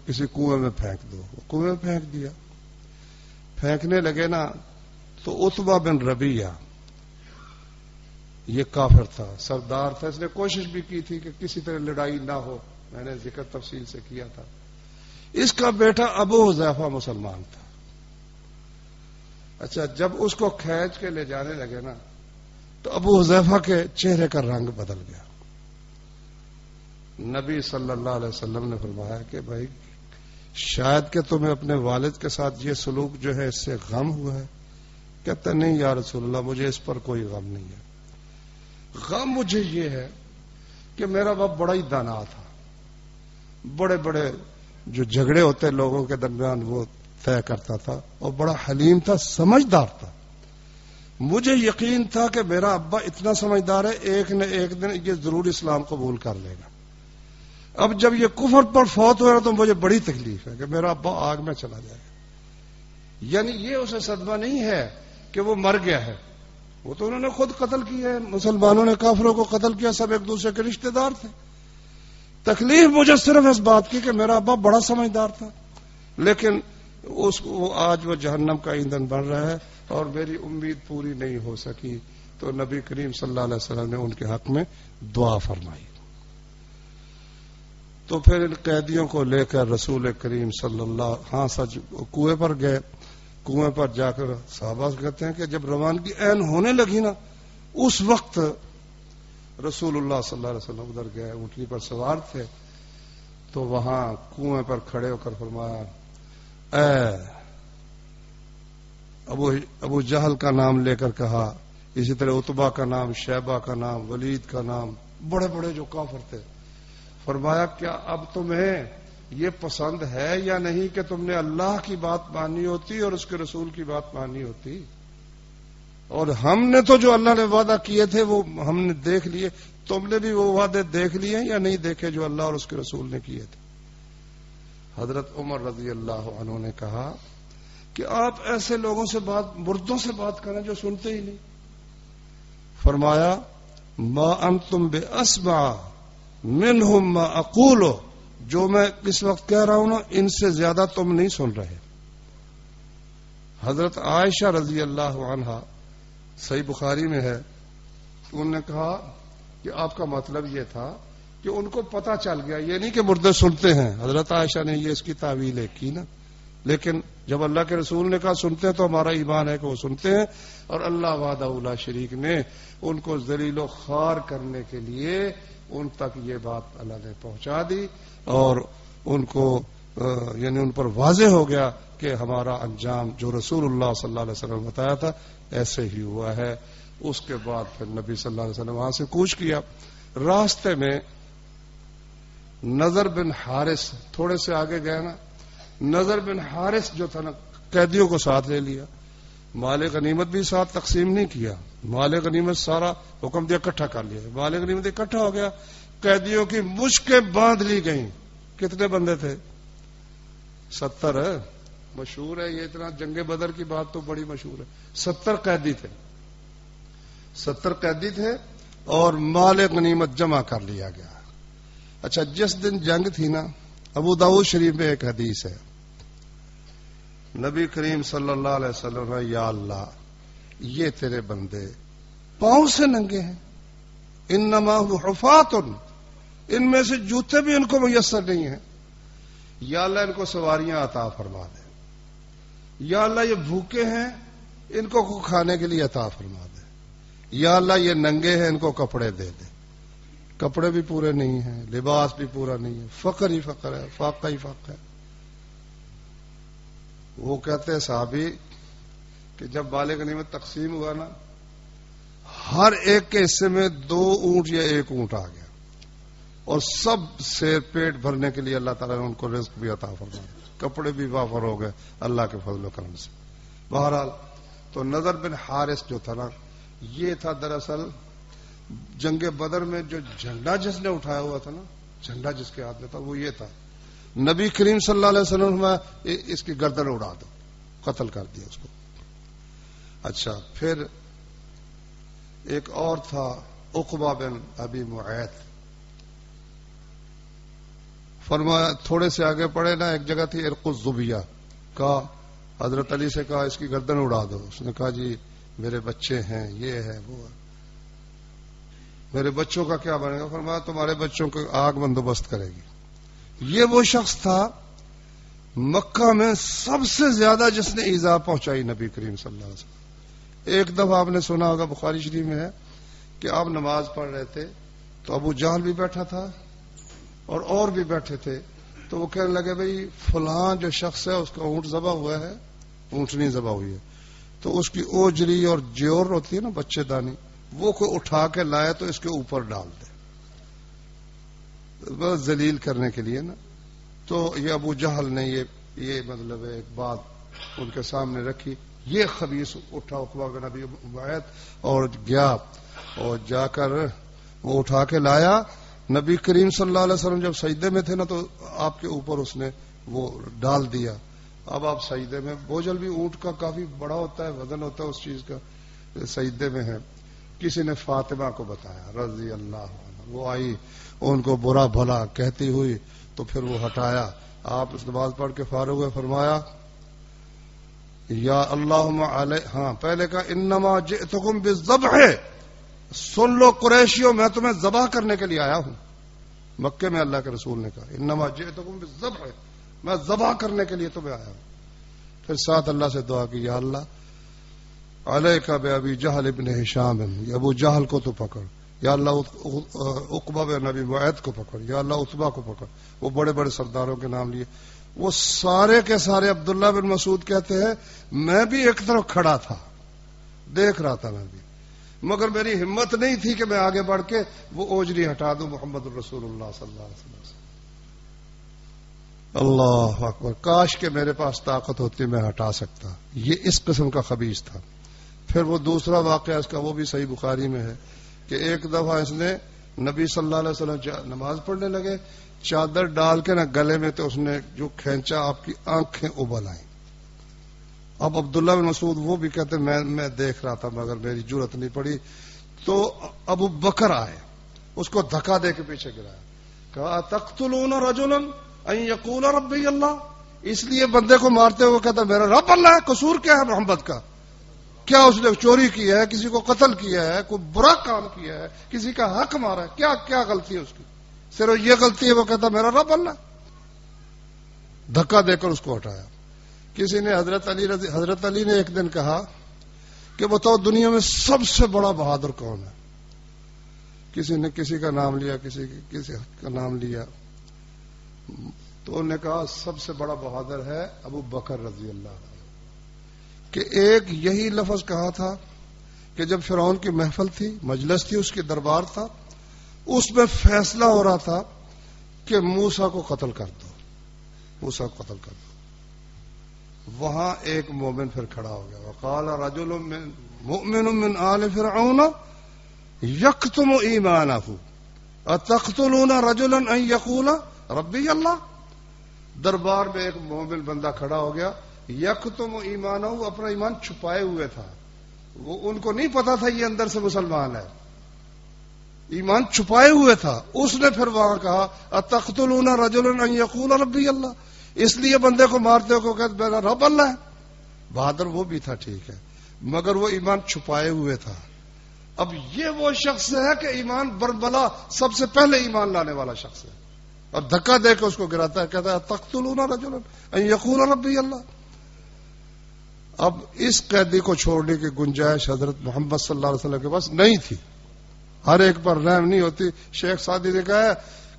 کسی کنویں میں پھینک دو۔ کنویں میں پھینک دیا۔ پھینکنے لگے نا تو عتبہ بن ربیعہ یہ کافر تھا، سردار تھا، اس نے کوشش بھی کی تھی کہ کسی طرح لڑائی نہ ہو، میں نے ذکر تفصیل سے کیا تھا۔ اس کا بیٹا ابو حذیفہ مسلمان تھا۔ اچھا، جب اس کو کھینچ کے لے جانے لگے نا تو ابو حذیفہ کے چہرے کا رنگ بدل گیا۔ نبی صلی اللہ علیہ وسلم نے فرمایا کہ بھائی شاید کہ تمہیں اپنے والد کے ساتھ یہ سلوک جو ہے اس سے غم ہوا ہے۔ کہتا نہیں یا رسول اللہ، مجھے اس پر کوئی غم نہیں ہے، غم مجھے یہ ہے کہ میرا باپ بڑا ہی دانا تھا، بڑے بڑے جو جھگڑے ہوتے لوگوں کے درمیان وہ طے کرتا تھا، اور بڑا حلیم تھا، سمجھدار تھا۔ مجھے یقین تھا کہ میرا ابا اتنا سمجھدار ہے، ایک نہ ایک دن یہ ضرور اسلام قبول کر لے گا۔ اب جب یہ کفر پر فوت ہو رہا تو مجھے بڑی تکلیف ہے کہ میرا ابا آگ میں چلا جائے گا۔ یعنی یہ اسے صدمہ نہیں ہے کہ وہ مر گیا ہے، وہ تو انہوں نے خود قتل کیا ہے، مسلمانوں نے کافروں کو قتل کیا، سب ایک دوسرے کے رشتہ دار تھے۔ تکلیف مجھے صرف اس بات کی کہ میرا ابا بڑا سمجھدار تھا، لیکن وہ آج وہ جہنم کا ایندھن بن رہا ہے اور میری امید پوری نہیں ہو سکی۔ تو نبی کریم صلی اللہ علیہ وسلم نے ان کے حق میں دعا فرمائی۔ تو پھر ان قیدیوں کو لے کر رسول کریم صلی اللہ سچ کنویں پر گئے۔ کنویں پر جا کر صحابہ کہتے ہیں کہ جب روانگی عین ہونے لگی نا، اس وقت رسول اللہ صلی اللہ علیہ وسلم ادھر گئے، اونٹنی پر سوار تھے، تو وہاں کنویں پر کھڑے ہو کر فرمایا، اے ابو جہل کا نام لے کر کہا، اسی طرح عتبہ کا نام، شیبہ کا نام، ولید کا نام، بڑے بڑے جو کافر تھے، فرمایا کیا اب تمہیں یہ پسند ہے یا نہیں کہ تم نے اللہ کی بات مانی ہوتی اور اس کے رسول کی بات مانی ہوتی؟ اور ہم نے تو جو اللہ نے وعدہ کیے تھے وہ ہم نے دیکھ لیے، تم نے بھی وہ وعدے دیکھ لیے یا نہیں دیکھے جو اللہ اور اس کے رسول نے کیے تھے؟ حضرت عمر رضی اللہ عنہ نے کہا کہ آپ ایسے لوگوں سے مردوں سے بات کریں جو سنتے ہی نہیں۔ فرمایا ما انتم باسمع منہم ما اقول، جو میں اس وقت کہہ رہا ہوں نا ان سے زیادہ تم نہیں سن رہے۔ حضرت عائشہ رضی اللہ عنہا، صحیح بخاری میں ہے، انہوں نے کہا کہ آپ کا مطلب یہ تھا کہ ان کو پتہ چل گیا، یہ نہیں کہ مردے سنتے ہیں، حضرت عائشہ نے یہ اس کی تعویل کی نا، لیکن جب اللہ کے رسول نے کہا سنتے ہیں تو ہمارا ایمان ہے کہ وہ سنتے ہیں، اور اللہ وحدہ لا شریک نے ان کو ذلیل و خوار کرنے کے لیے ان تک یہ بات اللہ نے پہنچا دی، اور ان کو یعنی ان پر واضح ہو گیا کہ ہمارا انجام جو رسول اللہ صلی اللہ علیہ وسلم نے بتایا تھا ایسے ہی ہوا ہے۔ اس کے بعد پھر نبی صلی اللہ علیہ وسلم وہاں سے کوچ کیا۔ راستے میں نضر بن حارث، تھوڑے سے آگے گئے نا، نضر بن حارث جو تھا نا قیدیوں کو ساتھ لے لیا، مال غنیمت بھی ساتھ تقسیم نہیں کیا، مال غنیمت سارا حکم دیا اکٹھا کر لیا، مال غنیمت اکٹھا ہو گیا، قیدیوں کی مشکیں باندھ لی گئیں۔ کتنے بندے تھے؟ 70۔ مشہور ہے یہ، اتنا جنگ بدر کی بات تو بڑی مشہور ہے، 70 قیدی تھے، 70 قیدی تھے اور مال غنیمت جمع کر لیا گیا۔ اچھا، جس دن جنگ تھی نا، ابو داؤد شریف میں ایک حدیث ہے، نبی کریم صلی اللہ علیہ وسلم نے، یا اللہ یہ تیرے بندے پاؤں سے ننگے ہیں، انما هو حفاۃ، ان میں سے جوتے بھی ان کو میسر نہیں ہیں، یا اللہ ان کو سواریاں عطا فرما دے، یا اللہ یہ بھوکے ہیں ان کو کھانے کے لیے عطا فرما دے، یا اللہ یہ ننگے ہیں ان کو کپڑے دے دے۔ کپڑے بھی پورے نہیں ہیں، لباس بھی پورا نہیں ہے، فقر ہی فقر ہے، فاقہ ہی فاقہ ہے۔ وہ کہتے ہیں صحابی کہ جب بالغ غنیمت تقسیم ہوا نا، ہر ایک کے حصے میں 2 اونٹ یا 1 اونٹ آ گیا، اور سب سے پیٹ بھرنے کے لیے اللہ تعالیٰ نے ان کو رزق بھی عطا فرمایا، کپڑے بھی وافر ہو گئے اللہ کے فضل و کرم سے۔ بہرحال تو نضر بن حارث جو تھا نا، یہ تھا دراصل جنگ بدر میں جو جھنڈا جس نے اٹھایا ہوا تھا نا، جھنڈا جس کے ہاتھ میں تھا وہ یہ تھا، نبی کریم صلی اللہ علیہ وسلم نے اس کی گردن اڑا دو، قتل کر دیا اس کو۔ اچھا، پھر ایک اور تھا عقبہ بن ابی معیط، فرمایا تھوڑے سے آگے پڑے نا، ایک جگہ تھی عرق الزبیہ، کہا حضرت علی سے کہا اس کی گردن اڑا دو، اس نے کہا جی میرے بچے ہیں، یہ ہے وہ ہے، میرے بچوں کا کیا بنے گا؟ فرمایا تمہارے بچوں کو آگ بندوبست کرے گی۔ یہ وہ شخص تھا مکہ میں سب سے زیادہ جس نے ایذا پہنچائی نبی کریم صلی اللہ علیہ وسلم۔ ایک دفعہ آپ نے سنا ہوگا، بخاری شریف میں ہے کہ آپ نماز پڑھ رہے تھے تو ابو جہل بھی بیٹھا تھا اور بھی بیٹھے تھے، تو وہ کہنے لگے بھئی فلاں جو شخص ہے اس کا اونٹ ذبح ہوا ہے، اونٹنی ذبح ہوئی ہے، تو اس کی اوجری اور جیور ہوتی ہے نا بچے دانی، وہ کوئی اٹھا کے لائے تو اس کے اوپر ڈال دے، بس ذلیل کرنے کے لیے نا۔ تو یہ ابو جہل نے یہ مطلب ایک بات ان کے سامنے رکھی، یہ خبیث اٹھا عقبہ بن ابی معیط اور گیا، اور جا کر وہ اٹھا کے لایا۔ نبی کریم صلی اللہ علیہ وسلم جب سجدے میں تھے نا تو آپ کے اوپر اس نے وہ ڈال دیا۔ اب آپ سجدے میں، بوجھل بھی اونٹ کا کافی بڑا ہوتا ہے، وزن ہوتا ہے اس چیز کا، سجدے میں ہے۔ کسی نے فاطمہ کو بتایا رضی اللہ عنہ، وہ آئی ان کو برا بھلا کہتی ہوئی، تو پھر وہ ہٹایا۔ آپ اس نماز پڑھ کے فارغ ہوئے، فرمایا یا اللہم علیہ، ہاں پہلے کہا انما جئتکم بالذبح، سن لو قریشیوں میں تمہیں ذبح کرنے کے لیے آیا ہوں۔ مکے میں اللہ کے رسول نے کہا انما جئتکم بالذبح، میں ذبح کرنے کے لیے تمہیں آیا ہوں۔ پھر ساتھ اللہ سے دعا کی یا اللہ علیک بابی جہل ابن ہشام، یا ابو جہل کو تو پکڑ، یا اللہ عقبہ بن ابی معیط کو پکڑ، یا اللہ عتبہ کو پکڑ۔ وہ بڑے بڑے سرداروں کے نام لیے، وہ سارے کے سارے۔ عبداللہ بن مسعود کہتے ہیں میں بھی ایک طرف کھڑا تھا، دیکھ رہا تھا میں بھی، مگر میری ہمت نہیں تھی کہ میں آگے بڑھ کے وہ اوجری ہٹا دوں محمد الرسول اللہ صلی اللہ علیہ وسلم۔ اللہ اکبر، کاش کہ میرے پاس طاقت ہوتی میں ہٹا سکتا۔ یہ اس قسم کا خبیث تھا۔ پھر وہ دوسرا واقعہ اس کا، وہ بھی صحیح بخاری میں ہے کہ ایک دفعہ اس نے نبی صلی اللہ علیہ وسلم نماز پڑھنے لگے، چادر ڈال کے نا گلے میں، تو اس نے جو کھینچا آپ کی آنکھیں ابل آئیں۔ اب عبداللہ بن مسعود وہ بھی کہتے میں دیکھ رہا تھا مگر میری جرأت نہیں پڑی، تو ابو بکر آئے، اس کو دھکا دے کے پیچھے گرایا، کہا تقتلون رجلا ان یقول ربی اللہ، اس لیے بندے کو مارتے ہوئے کہتا میرا رب اللہ ہے، قصور کیا ہے محمد کا؟ کیا اس نے چوری کی ہے، کسی کو قتل کیا ہے، کوئی برا کام کیا ہے، کسی کا حق مارا ہے، کیا غلطی ہے اس کی؟ صرف یہ غلطی ہے وہ کہتا میرا رب اللہ، دھکا دے کر اس کو ہٹایا۔ کسی نے حضرت علی نے ایک دن کہا کہ بتاؤ دنیا میں سب سے بڑا بہادر کون ہے؟ کسی نے کسی کا نام لیا، کسی کا نام لیا، تو انہوں نے کہا سب سے بڑا بہادر ہے ابو بکر رضی اللہ عنہ، کہ ایک یہی لفظ کہا تھا کہ جب فرعون کی محفل تھی، مجلس تھی، اس کے دربار تھا، اس میں فیصلہ ہو رہا تھا کہ موسیٰ کو قتل کر دو، موسیٰ کو قتل کر دو۔ وہاں ایک مومن پھر کھڑا ہو گیا، وقال رجل مؤمن من آل فرعون یکتم ایمانہ اتقتلون رجلا ان یقول ربی اللہ۔ دربار میں ایک مومن بندہ کھڑا ہو گیا، یکتم ایمانہ، اپنا ایمان چھپائے ہوئے تھا، وہ ان کو نہیں پتا تھا یہ اندر سے مسلمان ہے، ایمان چھپائے ہوئے تھا۔ اس نے پھر وہاں کہا اتقتلون رجلا ان یقول ربی اللہ، اس لیے بندے کو مارتے ہو کہ میرا رب اللہ ہے۔ بہادر وہ بھی تھا ٹھیک ہے، مگر وہ ایمان چھپائے ہوئے تھا۔ اب یہ وہ شخص ہے کہ ایمان بربلا سب سے پہلے ایمان لانے والا شخص ہے، اور دھکا دے کے اس کو گراتا ہے، کہتا ہے تقتلون رجلا ان یقول ربی اللہ. اب اس قیدی کو چھوڑنے کی گنجائش حضرت محمد صلی اللہ علیہ وسلم کے پاس نہیں تھی. ہر ایک پر رحم نہیں ہوتی. شیخ سعدی نے کہا ہے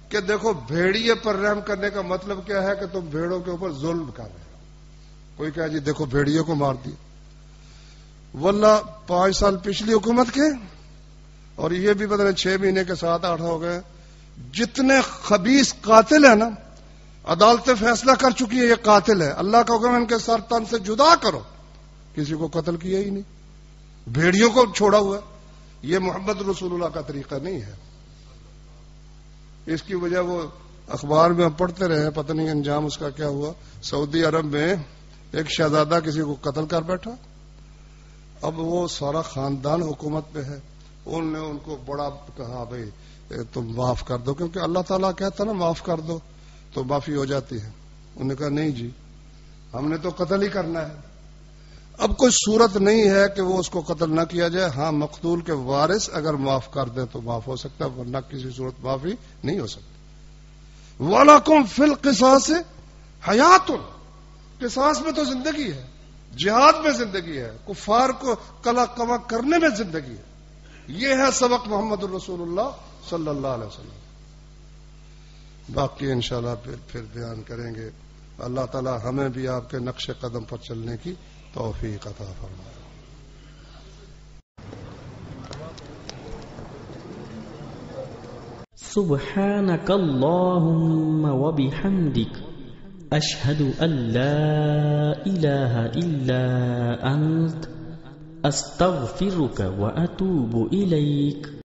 کہ دیکھو بھیڑیے پر رحم کرنے کا مطلب کیا ہے کہ تم بھیڑوں کے اوپر ظلم کر رہے ہو. کوئی کہا جی دیکھو بھیڑیے کو مار دی. واللہ 5 سال پچھلی حکومت کے اور یہ بھی پتہ نہیں 6 مہینے کے 7-8 ہو گئے، جتنے خبیث قاتل ہیں نا، عدالتیں فیصلہ کر چکی ہے یہ قاتل ہے، اللہ کا حکم ہے ان کے سر تن سے جدا کرو، کسی کو قتل کیا ہی نہیں، بھیڑیوں کو چھوڑا ہوا ہے. یہ محمد رسول اللہ کا طریقہ نہیں ہے. اس کی وجہ وہ اخبار میں ہم پڑھتے رہے، پتہ نہیں انجام اس کا کیا ہوا. سعودی عرب میں ایک شہزادہ کسی کو قتل کر بیٹھا. اب وہ سارا خاندان حکومت پہ ہے. انہوں نے ان کو بڑا کہا بھائی تم معاف کر دو، کیونکہ اللہ تعالیٰ کہتا نا معاف کر دو تو معافی ہو جاتی ہے. انہوں نے کہا نہیں جی ہم نے تو قتل ہی کرنا ہے. اب کوئی صورت نہیں ہے کہ وہ اس کو قتل نہ کیا جائے. ہاں مقتول کے وارث اگر معاف کر دیں تو معاف ہو سکتا ہے، ورنہ کسی صورت معافی نہیں ہو سکتی. وَلَكُمْ فِي الْقِصَاصِ حَيَاتٌ، قصاص میں تو زندگی ہے، جہاد میں زندگی ہے، کفار کو کلا کما کرنے میں زندگی ہے. یہ ہے سبق محمد الرسول اللہ صلی اللہ علیہ وسلم. باقی انشاءاللہ پھر بیان کریں گے. اللہ تعالی ہمیں بھی آپ کے نقش قدم پر چلنے کی توفیق عطا فرمائے. سبحانك اللهم وبحمدك أشهد أن لا إله إلا أنت أستغفرك وأتوب إليك.